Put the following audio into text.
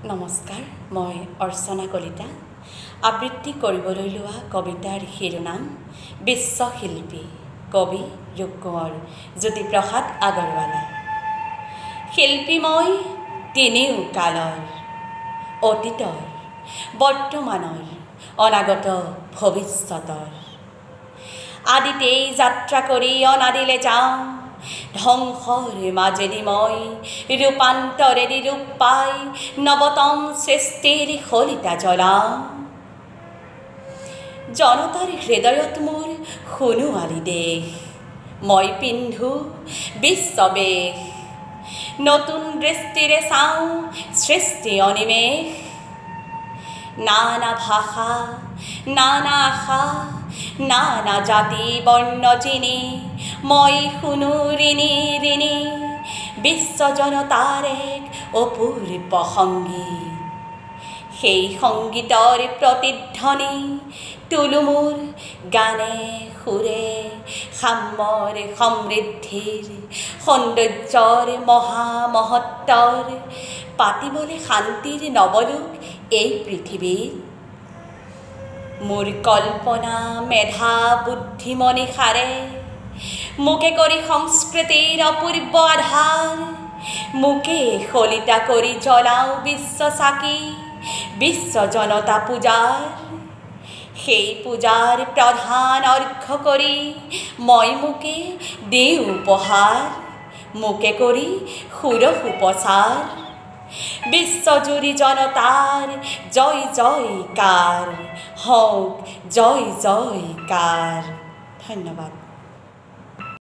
নমস্কাৰ, মই অৰ্চনা কলিতা। আবৃত্তি কৰিবলৈ লোৱা কবিতাৰ শিৰোনাম বিশ্বশিল্পী, কবি ৰূপ কোঁৱৰ জ্যোতিপ্ৰসাদ আগৰৱালা। শিল্পী মই তিনিও কালৰ, অতীতৰ, বৰ্তমানৰ, অনাগত ভৱিষ্যতৰ। আদিতেই যাত্ৰা কৰি অনাদিলে যাওঁ, ধ্বংসৰ মাজেদি মই ৰূপান্তৰেদি ৰূপ পাই নৱতম সৃষ্টিৰ শলিতা জ্বলাওঁ। জনতাৰ হৃদয়ত মোৰ সোণোৱালী দেশ, মই পিন্ধো বিশ্ববেশ। নতুন দৃষ্টিৰে চাওঁ সৃষ্টি অনিমেষ। নানা ভাষা, নানা আশা, নানা জাতি বৰ্ণ চিনি মই শুনো ঋণী ঋণী বিশ্ব জনতাৰ এক অপূৰ্ব সংগীত। সেই সংগীতৰ প্ৰতিধ্বনি তোলো মোৰ গানে সুৰে, সাম্যৰ সমৃদ্ধিৰ সৌন্দৰ্যৰ মহামহত্বৰ, পাতিবলে শান্তিৰ নৱলোক এই পৃথিৱীত। মোৰ কল্পনা মেধা বুদ্ধি মনীষাৰে মোকে কৰি সংস্কৃতিৰ অপূৰ্ব আধাৰ। মোকে শলিতা কৰি জ্বলাওঁ বিশ্ব চাকি, বিশ্ব জনতা পূজাৰ। সেই পূজাৰ প্ৰধান অৰ্ঘ্য কৰি মই মোকে দিওঁ উপহাৰ, মোকে কৰি সুৰস উপচাৰ। বিশ্বজুৰি জনতাৰ জয় জয়কাৰ হওক, জয় জয়কাৰ। ধন্যবাদ।